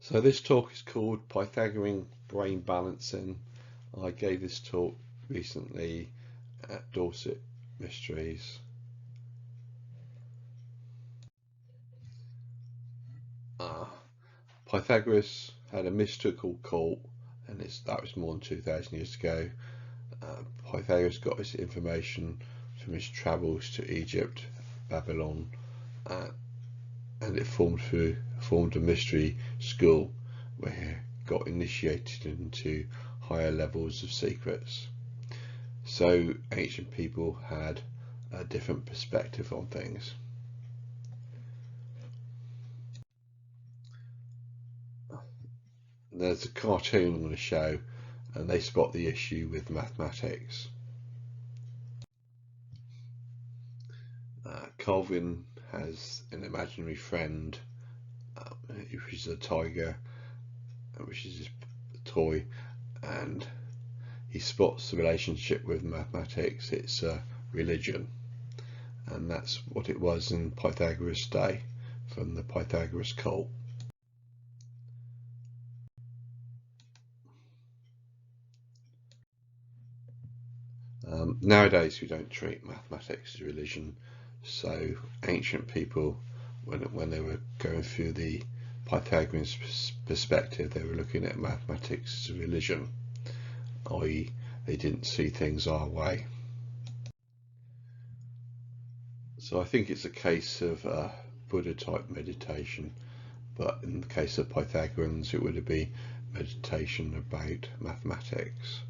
So this talk is called Pythagorean Brain Balancing. I gave this talk recently at Dorset Mysteries. Pythagoras had a mystical cult, and that was more than 2,000 years ago. Pythagoras got his information from his travels to Egypt, Babylon, and it formed a mystery school where he got initiated into higher levels of secrets. So ancient people had a different perspective on things. There's a cartoon I'm going to show, and they spot the issue with mathematics. Calvin has an imaginary friend, which is a tiger, which is his toy, and he spots the relationship with mathematics. It's a religion, and that's what it was in Pythagoras' day, from the Pythagoras cult. Nowadays we don't treat mathematics as religion, so ancient people, when they were going through the Pythagorean perspective, they were looking at mathematics as a religion, i.e. they didn't see things our way. So I think it's a case of Buddha type meditation, but in the case of Pythagoreans it would be meditation about mathematics.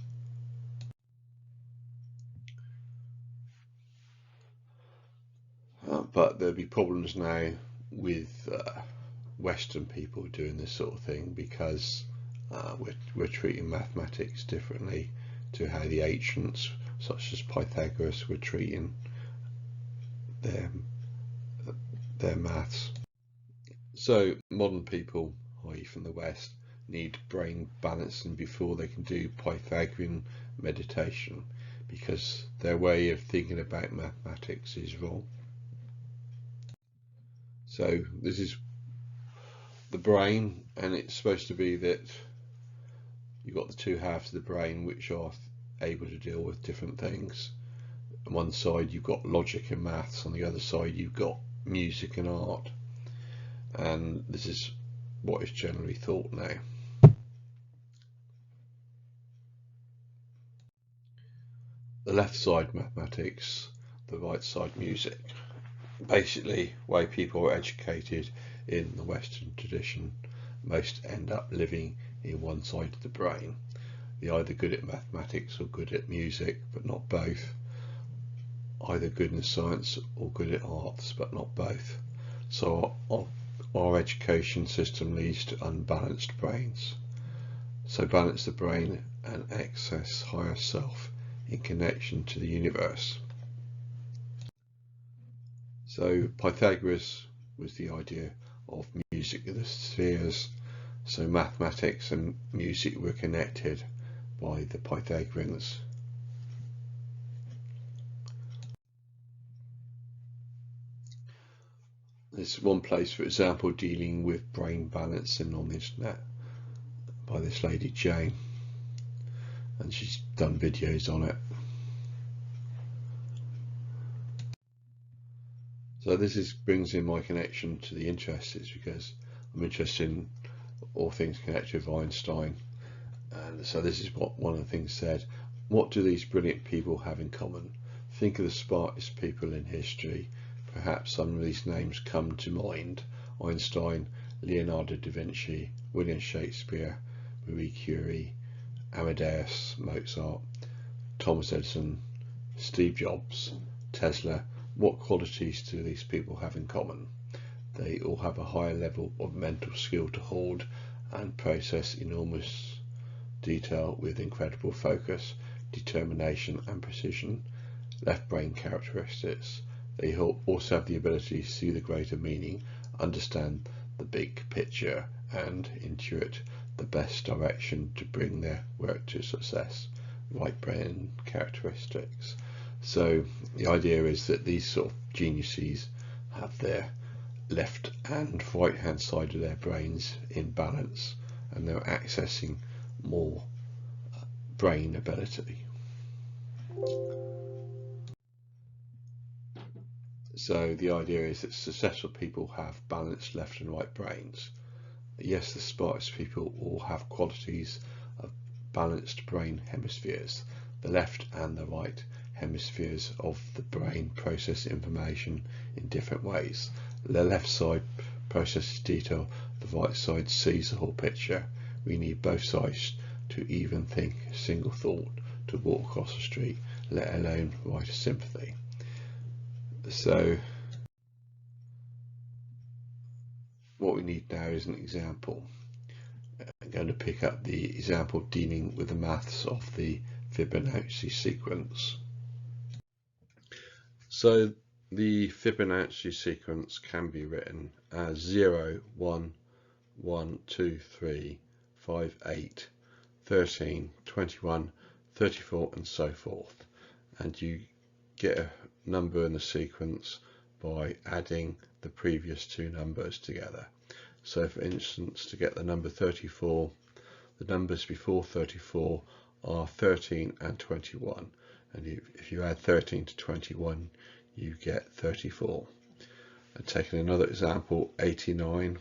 But there'll be problems now with Western people doing this sort of thing, because we're treating mathematics differently to how the ancients, such as Pythagoras, were treating their maths. So modern people, i.e. from the West, need brain balancing before they can do Pythagorean meditation, because their way of thinking about mathematics is wrong. So this is the brain, and it's supposed to be that you've got the two halves of the brain which are able to deal with different things. On one side you've got logic and maths, on the other side you've got music and art, and this is what is generally thought now. The left side mathematics, the right side music. Basically, way people are educated in the Western tradition, most end up living in one side of the brain. They're either good at mathematics or good at music, but not both. Either good in science or good at arts, but not both. So our education system leads to unbalanced brains. So balance the brain and access higher self in connection to the universe. So Pythagoras was the idea of music of the spheres. So mathematics and music were connected by the Pythagoreans. There's one place, for example, dealing with brain balancing on the internet by this lady Jane, and she's done videos on it. So this brings in my connection to the interests, because I'm interested in all things connected with Einstein, and so this is what one of the things said. What do these brilliant people have in common? Think of the smartest people in history. Perhaps some of these names come to mind: Einstein, Leonardo da Vinci, William Shakespeare, Marie Curie, Amadeus Mozart, Thomas Edison, Steve Jobs, Tesla. What qualities do these people have in common? They all have a higher level of mental skill to hold and process enormous detail with incredible focus, determination and precision. Left brain characteristics. They also have the ability to see the greater meaning, understand the big picture, and intuit the best direction to bring their work to success. Right brain characteristics. So the idea is that these sort of geniuses have their left and right hand side of their brains in balance, and they're accessing more brain ability. So the idea is that successful people have balanced left and right brains. Yes, the smartest people all have qualities of balanced brain hemispheres. The left and the right hemispheres of the brain process information in different ways. The left side processes detail, the right side sees the whole picture. We need both sides to even think a single thought to walk across the street, let alone write a symphony. So what we need now is an example. I'm going to pick up the example dealing with the maths of the Fibonacci sequence. So the Fibonacci sequence can be written as 0, 1, 1, 2, 3, 5, 8, 13, 21, 34 and so forth. And you get a number in the sequence by adding the previous two numbers together. So for instance, to get the number 34, the numbers before 34 are 13 and 21. And if you add 13 to 21, you get 34. And taking another example, 89,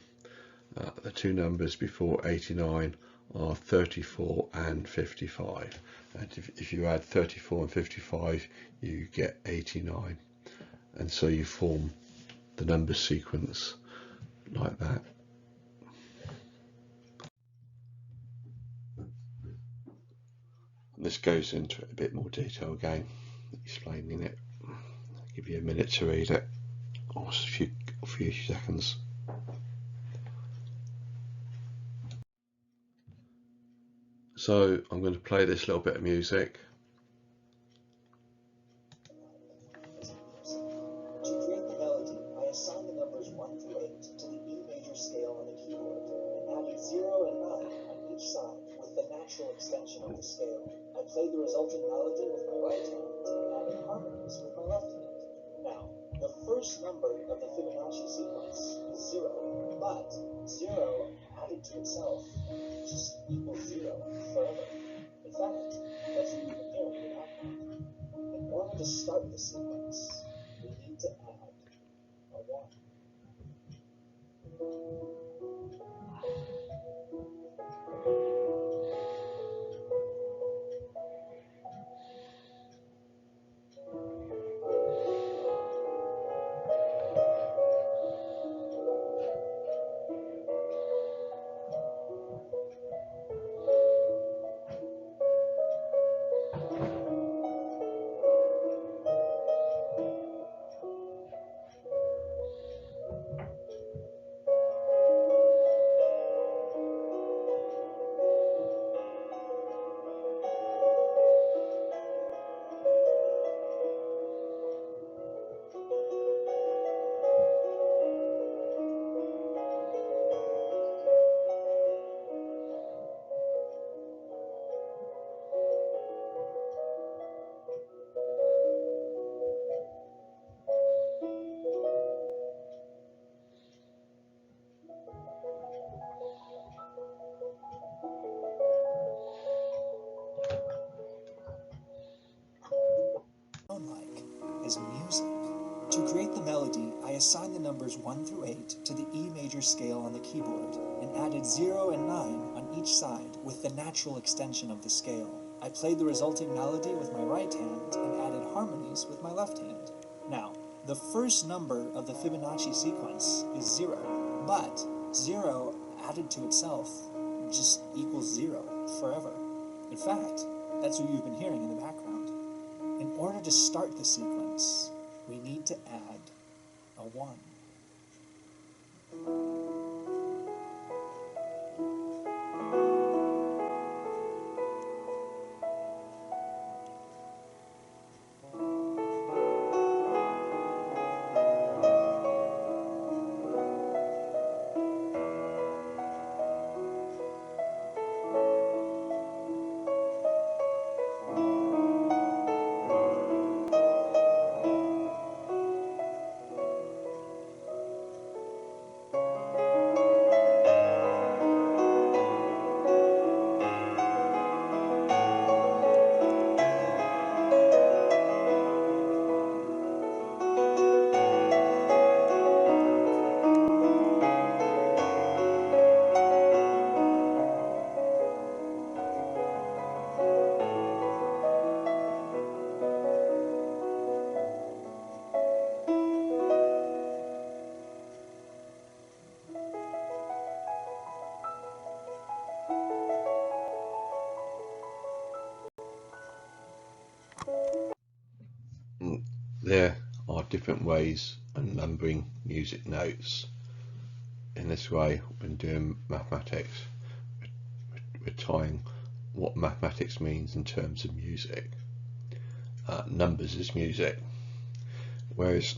the two numbers before 89 are 34 and 55. And if you add 34 and 55, you get 89. And so you form the number sequence like that. This goes into a bit more detail again, explaining it. I'll give you a minute to read it, or a few seconds. So I'm going to play this little bit of music. To create the melody, I assigned the numbers 1 through 8 to the E major scale on the keyboard, and added 0 and 9 on each side with the natural extension of the scale. I played the resulting melody with my right hand and added harmonies with my left hand. Now, the first number of the Fibonacci sequence is 0, but 0 added to itself just equals 0 forever. In fact, that's what you've been hearing in the background. In order to start the sequence, we need to add a 1. Like is music. To create the melody, I assigned the numbers 1 through 8 to the E major scale on the keyboard, and added 0 and 9 on each side with the natural extension of the scale. I played the resulting melody with my right hand and added harmonies with my left hand. Now, the first number of the Fibonacci sequence is 0, but 0 added to itself just equals 0 forever. In fact, that's what you've been hearing in the background. In order to start the sequence, we need to add a 1. there are different ways of numbering music notes. In this way, when doing mathematics, we're tying what mathematics means in terms of music. Numbers is music. Whereas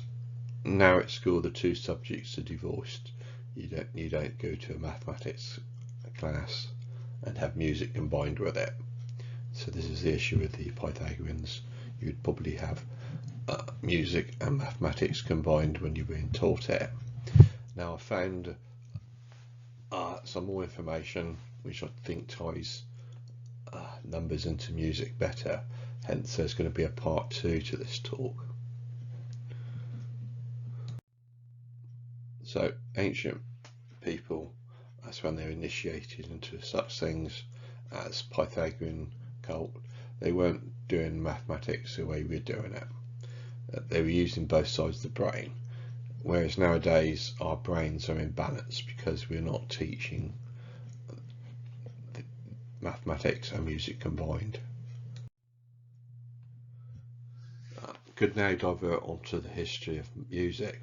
now at school the two subjects are divorced. You don't go to a mathematics class and have music combined with it. So this is the issue with the Pythagoreans. You'd probably have music and mathematics combined when you're being taught it. Now I found some more information which I think ties numbers into music better, hence there's going to be a part 2 to this talk. So ancient people, that's when they're initiated into such things as Pythagorean cult. They weren't doing mathematics the way we're doing it. They were using both sides of the brain, whereas nowadays our brains are in balance because we're not teaching mathematics and music combined. Could now divert onto the history of music.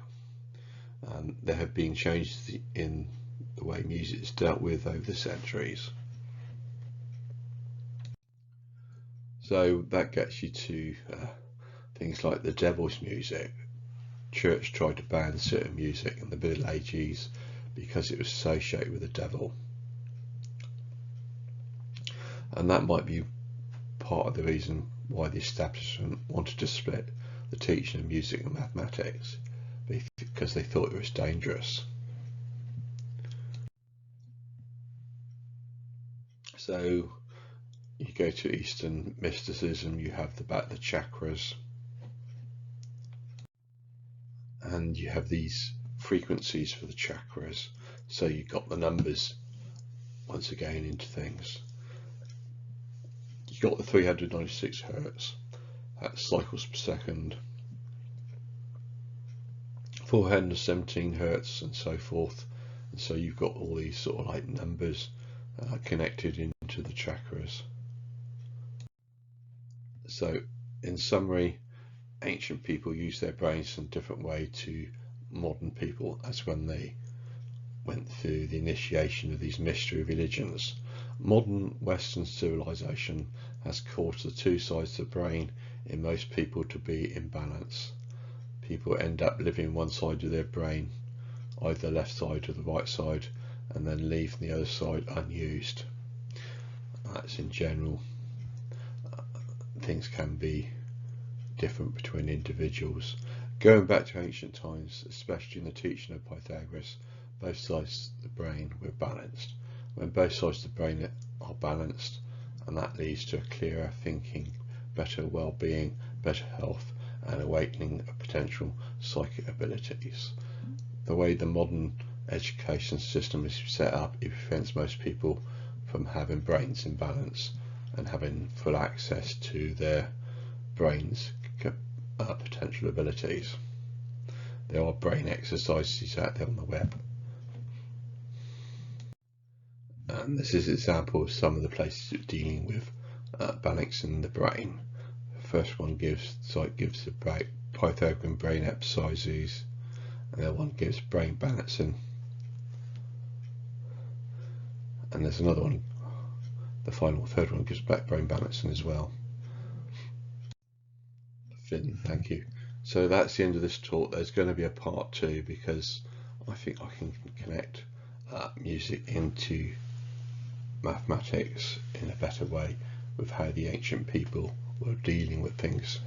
There have been changes in the way music is dealt with over the centuries. So that gets you to things like the devil's music. Church tried to ban certain music in the Middle Ages because it was associated with the devil. And that might be part of the reason why the establishment wanted to split the teaching of music and mathematics, because they thought it was dangerous. So you go to Eastern mysticism, you have the chakras, and you have these frequencies for the chakras. So you've got the numbers once again into things. You've got the 396 hertz, that's cycles per second, 417 hertz and so forth, and so you've got all these sort of like numbers connected into the chakras. So in summary, ancient people used their brains in a different way to modern people as when they went through the initiation of these mystery religions. Modern Western civilization has caused the two sides of the brain in most people to be in balance. People end up living one side of their brain, either the left side or the right side, and then leave the other side unused. That's in general. Things can be different between individuals. Going back to ancient times, especially in the teaching of Pythagoras, both sides of the brain were balanced. When both sides of the brain are balanced, and that leads to a clearer thinking, better well-being, better health, and awakening of potential psychic abilities. The way the modern education system is set up, it prevents most people from having brains in balance and having full access to their brains' potential abilities. There are brain exercises out there on the web, and this is an example of some of the places dealing with balancing the brain. The first one gives the Pythagorean brain exercises, and the other one gives brain balancing, and there's another one, the third one gives brain balancing as well. Thank you. So that's the end of this talk. There's going to be a part 2 because I think I can connect music into mathematics in a better way with how the ancient people were dealing with things.